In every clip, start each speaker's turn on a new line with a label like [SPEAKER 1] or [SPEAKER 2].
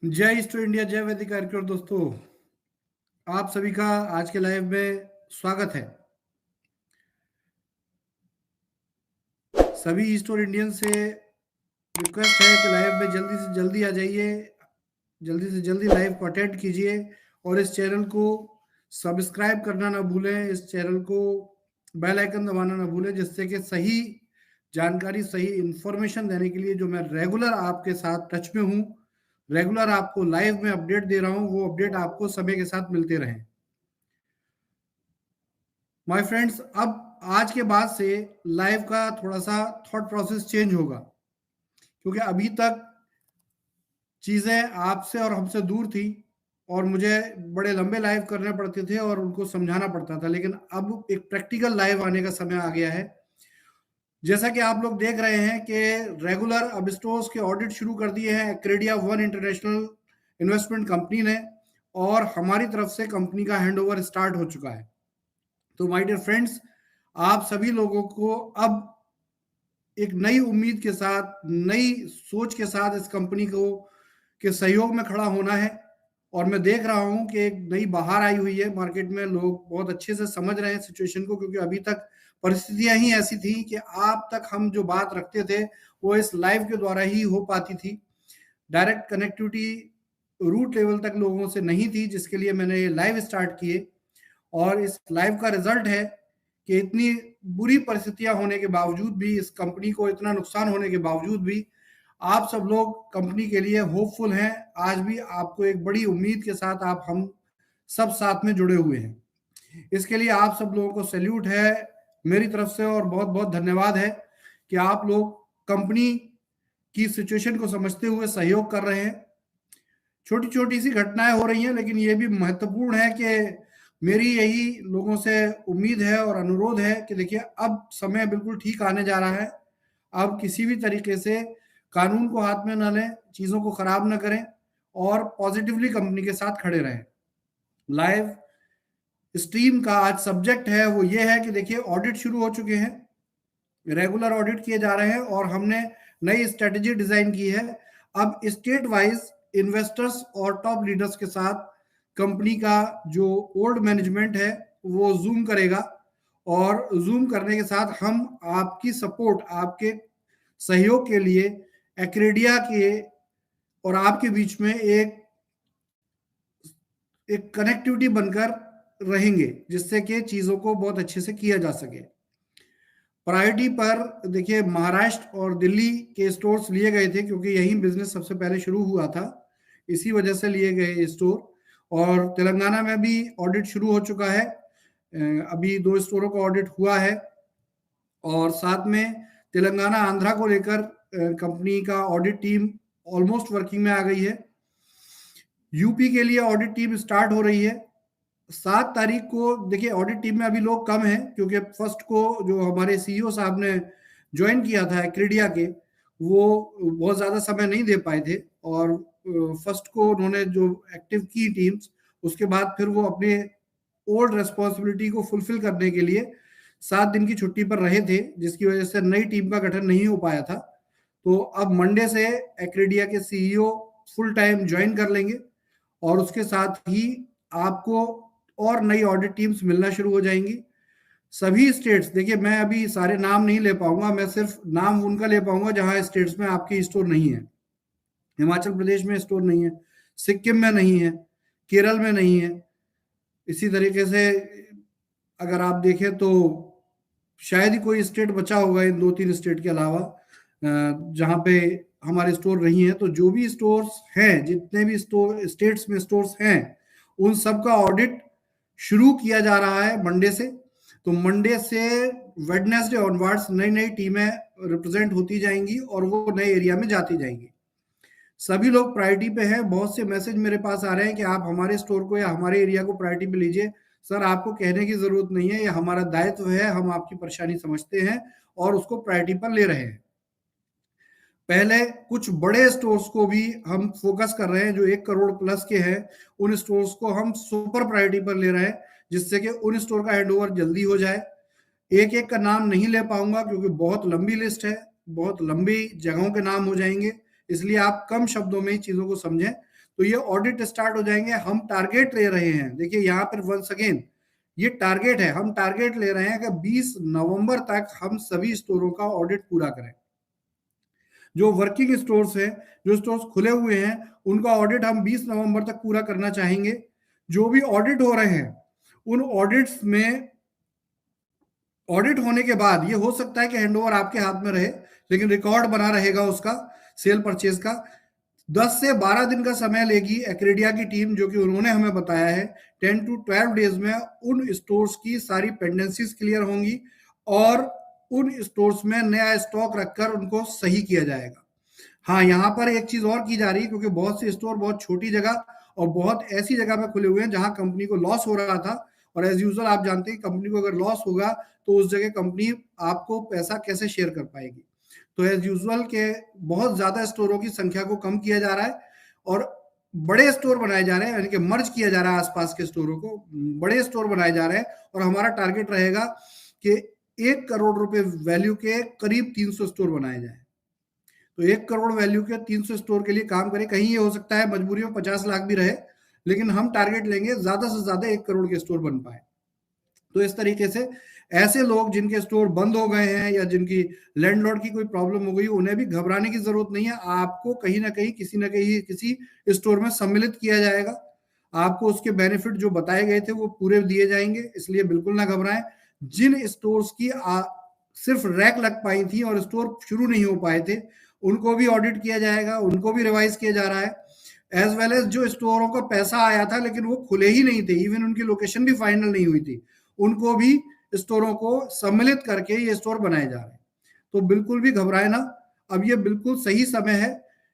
[SPEAKER 1] जय east India, Jai वैदिक कार्यक्रम। दोस्तों, आप सभी का आज के लाइव में स्वागत है। सभी ईस्ट और इंडियन से रिक्वेस्ट है कि लाइव में जल्दी से जल्दी आ जाइए, जल्दी से जल्दी लाइव को अटेंड कीजिए और इस चैनल को सब्सक्राइब करना ना भूलें, इस चैनल को बेल आइकन दबाना ना भूलें, जिससे कि सही जानकारी, सही इंफॉर्मेशन देने के लिए जो मैं रेगुलर आपके साथ टच में हूँ, रेगुलर आपको लाइव में अपडेट दे रहा हूँ, वो अपडेट आपको समय के साथ मिलते रहें। माय फ्रेंड्स, अब आज के बाद से लाइव का थोड़ा सा थॉट प्रोसेस चेंज होगा, क्योंकि अभी तक चीज़ें आपसे और हमसे दूर थी और मुझे बड़े लंबे लाइव करने पड़ते थे और उनको समझाना पड़ता था। लेकिन अब एक प्रैक्टिकल लाइव आने का समय आ गया है। जैसा कि आप लोग देख रहे हैं कि रेगुलर अब स्टोर्स के ऑडिट शुरू कर दिए हैं एक्रेडिया वन इंटरनेशनल इन्वेस्टमेंट कंपनी ने, और हमारी तरफ से कंपनी का हैंडओवर स्टार्ट हो चुका है। तो माय डियर फ्रेंड्स, आप सभी लोगों को अब एक नई उम्मीद के साथ, नई सोच के साथ इस कंपनी को के सहयोग में खड़ा होना है। और मैं देख रहा हूं कि एक नई बहार आई हुई है मार्केट में, लोग बहुत अच्छे से समझ रहे हैं सिचुएशन को, क्योंकि अभी तक परिस्थितियां ही ऐसी थी कि आप तक हम जो बात रखते थे वो इस लाइव के द्वारा ही हो पाती थी। डायरेक्ट कनेक्टिविटी रूट लेवल तक लोगों से नहीं थी, जिसके लिए मैंने ये लाइव स्टार्ट किए। और इस लाइव का रिजल्ट है कि इतनी बुरी परिस्थितियां होने के बावजूद भी, इस कंपनी को इतना नुकसान होने के बावजूद भी, आप सब लोग कंपनी के लिए होपफुल हैं। आज भी आपको एक बड़ी उम्मीद के साथ आप हम सब साथ में जुड़े हुए हैं। इसके लिए आप सब लोगों को सैल्यूट है मेरी तरफ से, और बहुत बहुत धन्यवाद है कि आप लोग कंपनी की सिचुएशन को समझते हुए सहयोग कर रहे हैं। छोटी छोटी सी घटनाएं हो रही हैं, लेकिन ये भी महत्वपूर्ण है कि मेरी यही लोगों से उम्मीद है और अनुरोध है कि देखिए, अब समय बिल्कुल ठीक आने जा रहा है। अब किसी भी तरीके से कानून को हाथ में ना लें, चीज़ों को खराब ना करें और पॉजिटिवली कंपनी के साथ खड़े रहें। लाइव स्ट्रीम का आज सब्जेक्ट है वो ये है कि देखिए, ऑडिट शुरू हो चुके हैं, रेगुलर ऑडिट किए जा रहे हैं और हमने नई स्ट्रेटेजी डिजाइन की है। अब स्टेट वाइज इन्वेस्टर्स और टॉप लीडर्स के साथ कंपनी का जो ओल्ड मैनेजमेंट है वो जूम करेगा, और जूम करने के साथ हम आपकी सपोर्ट, आपके सहयोग के लिए एक्रेडिया के और आपके बीच में एक कनेक्टिविटी बनकर रहेंगे, जिससे कि चीज़ों को बहुत अच्छे से किया जा सके। प्रायोरिटी पर देखिए, महाराष्ट्र और दिल्ली के स्टोर्स लिए गए थे, क्योंकि यही बिजनेस सबसे पहले शुरू हुआ था, इसी वजह से लिए गए स्टोर। और तेलंगाना में भी ऑडिट शुरू हो चुका है, अभी 2 स्टोरों का ऑडिट हुआ है, और साथ में तेलंगाना आंध्रा को लेकर कंपनी का ऑडिट टीम ऑलमोस्ट वर्किंग में आ गई है। यूपी के लिए ऑडिट टीम स्टार्ट हो रही है 7 तारीख को। देखिए, ऑडिट टीम में अभी लोग कम हैं, क्योंकि फर्स्ट को जो हमारे सीईओ साहब ने ज्वाइन किया था एक्रेडिया के, वो बहुत ज़्यादा समय नहीं दे पाए थे, और फर्स्ट को उन्होंने जो एक्टिव की टीम्स, उसके बाद फिर वो अपने ओल्ड रेस्पॉन्सिबिलिटी को फुलफिल करने के लिए 7 दिन की छुट्टी पर रहे थे, जिसकी वजह से नई टीम का गठन नहीं हो पाया था। तो अब मंडे से एक्रेडिया के सीईओ फुल टाइम ज्वाइन कर लेंगे, और उसके साथ ही आपको और नई ऑडिट टीम्स मिलना शुरू हो जाएंगी। सभी स्टेट्स, देखिए मैं अभी सारे नाम नहीं ले पाऊंगा, मैं सिर्फ नाम उनका ले पाऊंगा जहां स्टेट्स में आपके स्टोर नहीं है। हिमाचल प्रदेश में स्टोर नहीं है, सिक्किम में नहीं है, केरल में नहीं है। इसी तरीके से अगर आप देखें तो शायद ही कोई स्टेट बचा होगा इन 2-3 स्टेट के अलावा जहां पे हमारे स्टोर नहीं है। तो जो भी स्टोर्स हैं, जितने भी स्टोर स्टेट्स में स्टोर्स हैं, उन सब का ऑडिट शुरू किया जा रहा है मंडे से। तो मंडे से वेडनेसडे ऑनवर्ड्स नई नई टीमें रिप्रेजेंट होती जाएंगी और वो नए एरिया में जाती जाएंगी। सभी लोग प्रायोरिटी पे हैं। बहुत से मैसेज मेरे पास आ रहे हैं कि आप हमारे स्टोर को या हमारे एरिया को प्रायोरिटी पे लीजिए। सर, आपको कहने की जरूरत नहीं है, ये हमारा दायित्व है, हम आपकी परेशानी समझते हैं और उसको प्रायोरिटी पर ले रहे हैं। पहले कुछ बड़े स्टोर्स को भी हम फोकस कर रहे हैं, जो 1 करोड़ प्लस के हैं, उन स्टोर्स को हम सुपर प्रायोरिटी पर ले रहे हैं, जिससे कि उन स्टोर का हैंडओवर जल्दी हो जाए। एक एक का नाम नहीं ले पाऊंगा, क्योंकि बहुत लंबी लिस्ट है, बहुत लंबी जगहों के नाम हो जाएंगे, इसलिए आप कम शब्दों में ही चीजों को समझें। तो ये ऑडिट स्टार्ट हो जाएंगे। हम टारगेट ले रहे हैं, देखिए यहाँ पर वंस अगेन ये टारगेट है, हम टारगेट ले रहे हैं कि 20 नवंबर तक हम सभी स्टोरों का ऑडिट पूरा करें। जो वर्किंग स्टोर्स हैं, जो स्टोर्स खुले हुए हैं, उनका ऑडिट हम 20 नवंबर तक पूरा करना चाहेंगे। जो भी ऑडिट हो रहे हैं, उन ऑडिट्स में ऑडिट होने के बाद ये हो सकता है कि हैंडओवर आपके हाथ में रहे, लेकिन रिकॉर्ड बना रहेगा उसका सेल परचेज का। 10 से 12 दिन का समय लेगी एक्रेडिया की टीम, जो कि उन्होंने हमें बताया है 10 to 12 डेज में उन स्टोर्स की सारी पेंडेंसीज क्लियर होंगी और उन स्टोर्स में नया स्टॉक रखकर उनको सही किया जाएगा। हाँ, यहाँ पर एक चीज और की जा रही है, क्योंकि बहुत से स्टोर बहुत छोटी जगह और बहुत ऐसी जगह पे खुले हुए हैं जहां कंपनी को लॉस हो रहा था, और एज यूजुअल आप जानते हैं कंपनी को अगर लॉस होगा तो उस जगह कंपनी आपको पैसा कैसे शेयर कर पाएगी। तो एज यूजुअल के बहुत ज्यादा स्टोरों की संख्या को कम किया जा रहा है और बड़े स्टोर बनाए जा रहे हैं, यानी कि मर्ज किया जा रहा है आसपास के स्टोरों को, बड़े स्टोर बनाए जा रहे हैं। और हमारा टारगेट रहेगा कि 1 करोड़ रुपए वैल्यू के करीब 300 स्टोर बनाए जाए। तो 1 करोड़ वैल्यू के 300 स्टोर के लिए काम करें। कहीं ये हो सकता है मजबूरी में 50 लाख भी रहे, लेकिन हम टारगेट लेंगे ज्यादा से ज्यादा 1 करोड़ के स्टोर बन पाए। तो इस तरीके से ऐसे लोग जिनके स्टोर बंद हो गए हैं या जिनकी लैंडलॉर्ड की कोई प्रॉब्लम हो गई, उन्हें भी घबराने की जरूरत नहीं है। आपको कहीं ना कहीं किसी न कहीं किसी स्टोर में सम्मिलित किया जाएगा। आपको उसके बेनिफिट जो बताए गए थे वो पूरे दिए जाएंगे, इसलिए बिल्कुल ना घबराएं। जिन स्टोर्स की सिर्फ रैक लग पाई थी और स्टोर शुरू नहीं हो पाए थे, उनको भी ऑडिट किया जाएगा, उनको भी रिवाइज किया जा रहा है। एज वेल एज जो स्टोरों का पैसा आया था लेकिन वो खुले ही नहीं थे, इवन उनकी लोकेशन भी फाइनल नहीं हुई थी, उनको भी स्टोरों को सम्मिलित करके ये स्टोर बनाए जा रहे हैं। तो बिल्कुल भी घबराए ना, अब ये बिल्कुल सही समय है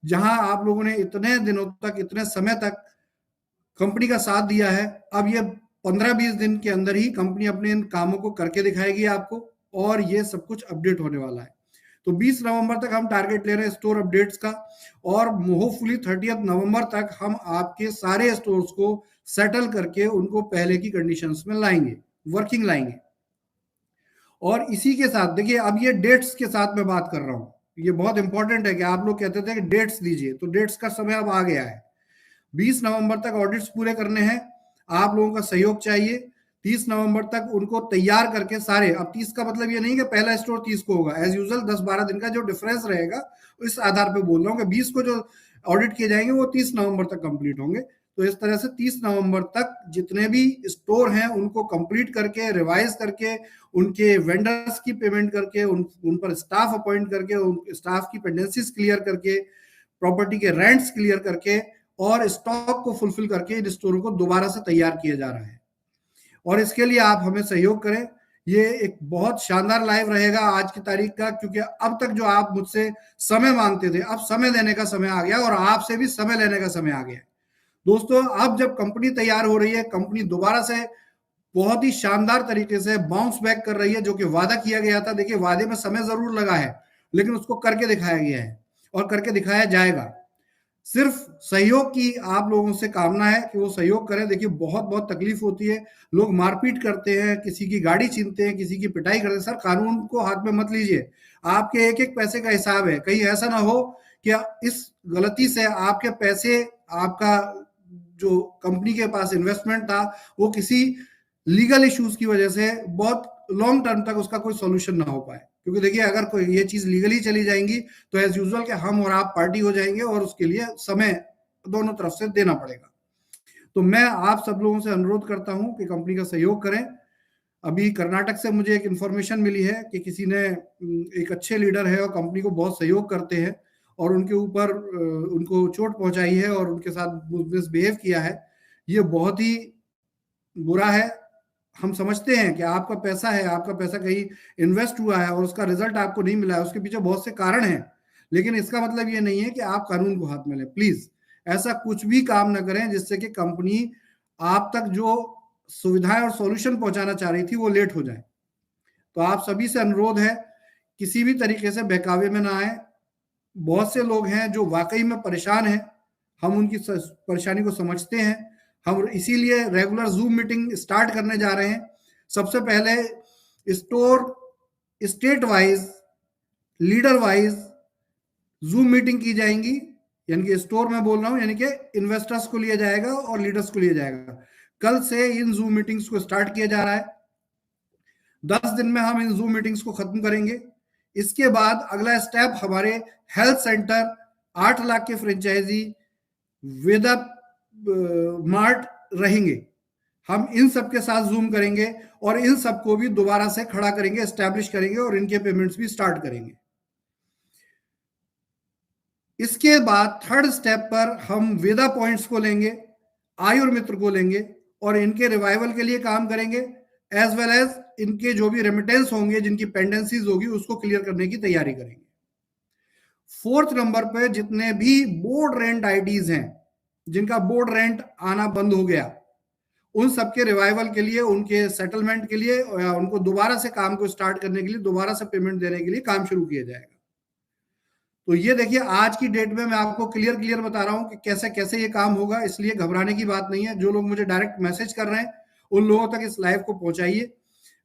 [SPEAKER 1] जहां आप लोगों ने इतने दिनों तक, इतने समय तक कंपनी का साथ दिया है। अब ये 15-20 दिन के अंदर ही कंपनी अपने इन कामों को करके दिखाएगी आपको, और ये सब कुछ अपडेट होने वाला है। तो 20 नवंबर तक हम टारगेट ले रहे हैं स्टोर अपडेट्स का, और होपफुली 30 नवंबर तक हम आपके सारे स्टोर्स को सेटल करके उनको पहले की कंडीशंस में लाएंगे, वर्किंग लाएंगे। और इसी के साथ देखिए, अब ये डेट्स के साथ मैं बात कर रहा हूँ, ये बहुत इंपॉर्टेंट है कि आप लोग कहते थे कि डेट्स दीजिए, तो डेट्स का समय अब आ गया है। 20 नवंबर तक ऑडिट्स पूरे करने हैं, आप लोगों का सहयोग चाहिए। 30 नवंबर तक उनको तैयार करके सारे, अब 30 का मतलब ये नहीं कि पहला स्टोर 30 को होगा, एज यूजुअल 10-12 दिन का जो डिफरेंस रहेगा इस आधार पे बोल रहा हूँ कि 20 को जो ऑडिट किए जाएंगे वो 30 नवंबर तक कंप्लीट होंगे। तो इस तरह से 30 नवंबर तक जितने भी स्टोर हैं उनको कंप्लीट करके, रिवाइज करके, उनके वेंडर्स की पेमेंट करके, उन पर स्टाफ अपॉइंट करके, उन स्टाफ की पेंडेंसीज क्लियर करके, प्रॉपर्टी के रेंट्स क्लियर करके और स्टॉक को फुलफिल करके इन स्टोरों को दोबारा से तैयार किया जा रहा है। और इसके लिए आप हमें सहयोग करें। ये एक बहुत शानदार लाइव रहेगा आज की तारीख का, क्योंकि अब तक जो आप मुझसे समय मांगते थे, अब समय देने का समय आ गया और आपसे भी समय लेने का समय आ गया। दोस्तों, अब जब कंपनी तैयार हो रही है, कंपनी दोबारा से बहुत ही शानदार तरीके से बाउंस बैक कर रही है, जो कि वादा किया गया था। देखिए, वादे में समय जरूर लगा है, लेकिन उसको करके दिखाया गया है और करके दिखाया जाएगा। सिर्फ सहयोग की आप लोगों से कामना है कि वो सहयोग करें। देखिए, बहुत बहुत तकलीफ होती है, लोग मारपीट करते हैं, किसी की गाड़ी छीनते हैं, किसी की पिटाई करते हैं। सर, कानून को हाथ में मत लीजिए, आपके एक एक पैसे का हिसाब है। कहीं ऐसा ना हो कि इस गलती से आपके पैसे, आपका जो कंपनी के पास इन्वेस्टमेंट था, वो किसी लीगल इश्यूज की वजह से बहुत लॉन्ग टर्म तक उसका कोई सोल्यूशन ना हो पाए। क्योंकि देखिए, अगर कोई ये चीज लीगली चली जाएंगी तो एज यूजुअल के हम और आप पार्टी हो जाएंगे और उसके लिए समय दोनों तरफ से देना पड़ेगा। तो मैं आप सब लोगों से अनुरोध करता हूं कि कंपनी का सहयोग करें। अभी कर्नाटक से मुझे एक इंफॉर्मेशन मिली है कि किसी ने, एक अच्छे लीडर है और कंपनी को बहुत सहयोग करते हैं और उनके ऊपर उनको चोट पहुंचाई है और उनके साथ मिसबिहेव किया है। ये बहुत ही बुरा है। हम समझते हैं कि आपका पैसा है, आपका पैसा कहीं इन्वेस्ट हुआ है और उसका रिजल्ट आपको नहीं मिला है, उसके पीछे बहुत से कारण हैं, लेकिन इसका मतलब ये नहीं है कि आप कानून को हाथ में लें। प्लीज ऐसा कुछ भी काम ना करें जिससे कि कंपनी आप तक जो सुविधाएं और सॉल्यूशन पहुंचाना चाह रही थी वो लेट हो जाए। तो आप सभी से अनुरोध है, किसी भी तरीके से बहकावे में ना आए। बहुत से लोग हैं जो वाकई में परेशान हैं, हम उनकी परेशानी को समझते हैं। हम इसीलिए रेगुलर जूम मीटिंग स्टार्ट करने जा रहे हैं। सबसे पहले store state wise, leader wise zoom meeting की जाएंगी, यानी कि स्टोर में बोल रहा हूं, यानी कि इन्वेस्टर्स को लिया जाएगा और लीडर्स को लिया जाएगा। कल से इन जूम मीटिंग्स को स्टार्ट किया जा रहा है। 10 दिन में हम इन जूम मीटिंग्स को खत्म करेंगे। इसके बाद अगला स्टेप हमारे हेल्थ सेंटर, 8 लाख के फ्रेंचाइजी, वेदा मार्ट रहेंगे। हम इन सब के साथ जूम करेंगे और इन सबको भी दोबारा से खड़ा करेंगे, एस्टैब्लिश करेंगे और इनके पेमेंट्स भी स्टार्ट करेंगे। इसके बाद थर्ड स्टेप पर हम वेदा पॉइंट्स को लेंगे, आयुर मित्र को लेंगे और इनके रिवाइवल के लिए काम करेंगे, एज वेल एज इनके जो भी रेमिटेंस होंगे, जिनकी पेंडेंसीज होगी, उसको क्लियर करने की तैयारी करेंगे। फोर्थ नंबर पे जितने भी बोर्ड रेंट आईडीज हैं, जिनका बोर्ड रेंट आना बंद हो गया, उन सबके रिवाइवल के लिए, उनके सेटलमेंट के लिए, या उनको दोबारा से काम को स्टार्ट करने के लिए, दोबारा से पेमेंट देने के लिए काम शुरू किया जाएगा। तो ये देखिए, आज की डेट में मैं आपको क्लियर बता रहा हूं कि कैसे कैसे ये काम होगा, इसलिए घबराने की बात नहीं है। जो लोग मुझे डायरेक्ट मैसेज कर रहे हैं, उन लोगों तक इस लाइव को पहुंचाइए।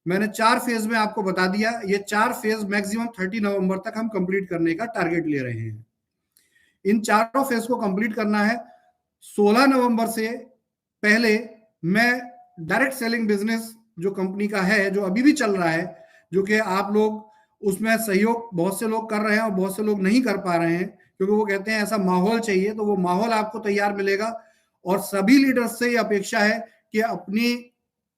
[SPEAKER 1] मैंने 4 फेज में आपको बता दिया। ये 4 फेज मैक्सिमम 30 नवंबर तक हम कंप्लीट करने का टारगेट ले रहे हैं। इन चारों फेज को कंप्लीट करना है। 16 नवंबर से पहले मैं डायरेक्ट सेलिंग बिजनेस जो कंपनी का है, जो अभी भी चल रहा है, जो कि आप लोग उसमें सहयोग बहुत से लोग कर रहे हैं और बहुत से लोग नहीं कर पा रहे हैं, क्योंकि वो कहते हैं ऐसा माहौल चाहिए, तो वो माहौल आपको तैयार मिलेगा। और सभी लीडर्स से ये अपेक्षा है कि अपनी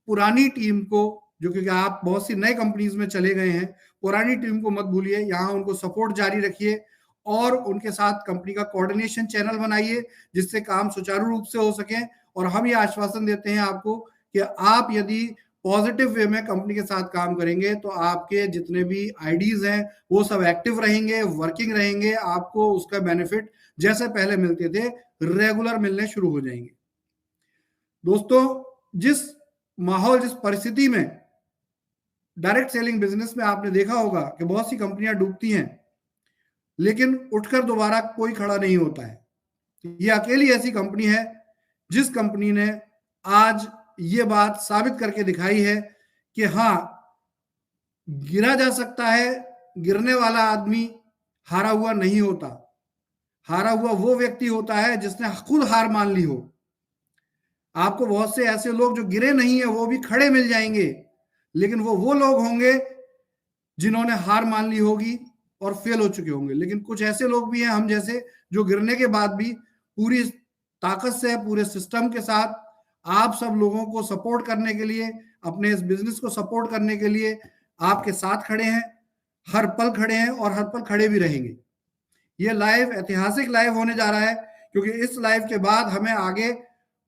[SPEAKER 1] पुरानी टीम को, जो क्योंकि आप बहुत सी नई कंपनीज में चले गए हैं, पुरानी टीम को मत भूलिए, यहाँ उनको सपोर्ट जारी रखिए और उनके साथ कंपनी का कोऑर्डिनेशन चैनल बनाइए, जिससे काम सुचारू रूप से हो सके। और हम ये आश्वासन देते हैं आपको कि आप यदि पॉजिटिव वे में कंपनी के साथ काम करेंगे तो आपके जितने भी आईडीज हैं वो सब एक्टिव रहेंगे, वर्किंग रहेंगे, आपको उसका बेनिफिट जैसे पहले मिलते थे रेगुलर मिलने शुरू हो जाएंगे। दोस्तों, जिस माहौल, जिस परिस्थिति में डायरेक्ट सेलिंग बिजनेस में आपने देखा होगा कि बहुत सी कंपनियां डूबती हैं, लेकिन उठकर दोबारा कोई खड़ा नहीं होता है। ये अकेली ऐसी कंपनी है जिस कंपनी ने आज ये बात साबित करके दिखाई है कि हाँ, गिरा जा सकता है, गिरने वाला आदमी हारा हुआ नहीं होता। हारा हुआ वो व्यक्ति होता है जिसने खुद हार मान ली हो। आपको बहुत से ऐसे लोग जो गिरे नहीं है वो भी खड़े मिल जाएंगे, लेकिन वो लोग होंगे जिन्होंने हार मान ली होगी और फेल हो चुके होंगे। लेकिन कुछ ऐसे लोग भी हैं, हम जैसे, जो गिरने के बाद भी पूरी ताकत से, पूरे सिस्टम के साथ आप सब लोगों को सपोर्ट करने के लिए, अपने इस बिजनेस को सपोर्ट करने के लिए आपके साथ खड़े हैं, हर पल खड़े हैं और हर पल खड़े भी रहेंगे। ये लाइव ऐतिहासिक लाइव होने जा रहा है, क्योंकि इस लाइव के बाद हमें आगे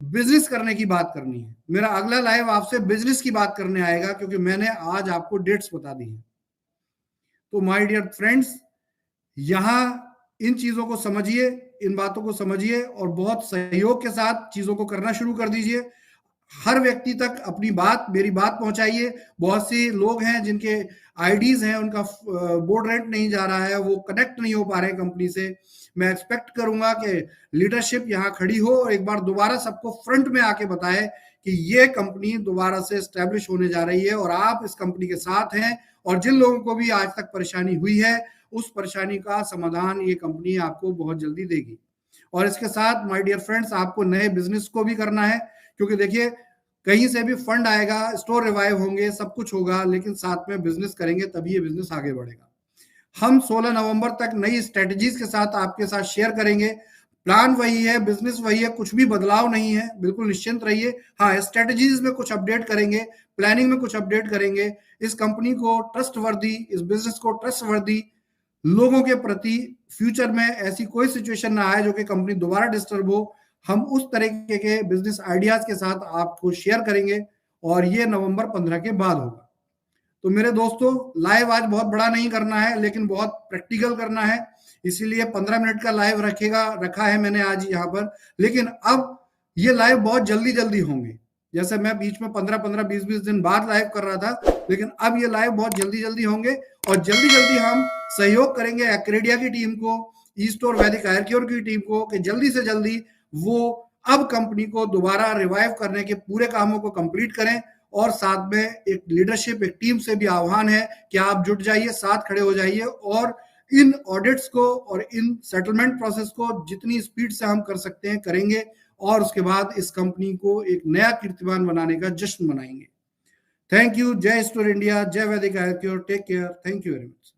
[SPEAKER 1] बिजनेस करने की बात करनी है। मेरा अगला लाइव आपसे बिजनेस की बात करने आएगा, क्योंकि मैंने आज आपको डेट्स बता दी है। तो माय डियर फ्रेंड्स, यहां इन चीजों को समझिए, इन बातों को समझिए और बहुत सहयोग के साथ चीजों को करना शुरू कर दीजिए। हर व्यक्ति तक अपनी बात, मेरी बात पहुंचाइए। बहुत से लोग हैं जिनके आईडीज हैं, उनका बोर्ड रेंट नहीं जा रहा है, वो कनेक्ट नहीं हो पा रहे हैं कंपनी से। मैं एक्सपेक्ट करूंगा कि लीडरशिप यहाँ खड़ी हो और एक बार दोबारा सबको फ्रंट में आके बताए कि ये कंपनी दोबारा से एस्टेब्लिश होने जा रही है और आप इस कंपनी के साथ हैं। और जिन लोगों को भी आज तक परेशानी हुई है, उस परेशानी का समाधान ये कंपनी आपको बहुत जल्दी देगी। और इसके साथ माय डियर फ्रेंड्स, आपको नए बिजनेस को भी करना है, क्योंकि देखिए, कहीं से भी फंड आएगा, स्टोर रिवाइव होंगे, सब कुछ होगा, लेकिन साथ में बिजनेस करेंगे तभी ये बिजनेस आगे बढ़ेगा। हम 16 नवंबर तक नई स्ट्रेटजीज के साथ आपके साथ शेयर करेंगे। प्लान वही है, बिजनेस वही है, कुछ भी बदलाव नहीं है, बिल्कुल निश्चिंत रहिए। हाँ, स्ट्रेटजीज में कुछ अपडेट करेंगे, प्लानिंग में कुछ अपडेट करेंगे। इस कंपनी को ट्रस्टवर्दी, इस बिजनेस को ट्रस्टवर्दी लोगों के प्रति फ्यूचर में ऐसी कोई सिचुएशन ना आए जो कि कंपनी दोबारा डिस्टर्ब हो, हम उस तरीके के बिजनेस आइडियाज के साथ आपको शेयर करेंगे और ये नवंबर 15 के बाद होगा। तो मेरे दोस्तों, लाइव आज बहुत बड़ा नहीं करना है, लेकिन बहुत प्रैक्टिकल करना है, इसीलिए 15 मिनट का लाइव रखा है मैंने आज यहाँ पर। लेकिन अब ये लाइव बहुत जल्दी जल्दी होंगे। जैसे मैं बीच में 15-15, 20-20 दिन बाद लाइव कर रहा था, लेकिन अब ये लाइव बहुत जल्दी जल्दी होंगे और जल्दी जल्दी हम सहयोग करेंगे एक्रेडिया की टीम को, ईस्ट और वैदिक आयरक्योर की टीम को, कि जल्दी से जल्दी वो अब कंपनी को दोबारा रिवाइव करने के पूरे कामों को कंप्लीट करें। और साथ में एक लीडरशिप, एक टीम से भी आह्वान है कि आप जुट जाइए, साथ खड़े हो जाइए और इन ऑडिट्स को और इन सेटलमेंट प्रोसेस को जितनी स्पीड से हम कर सकते हैं करेंगे, और उसके बाद इस कंपनी को एक नया कीर्तिमान बनाने का जश्न मनाएंगे। Thank you. Jai store India, Jai Vedic Ayurveda, take care, thank you very much.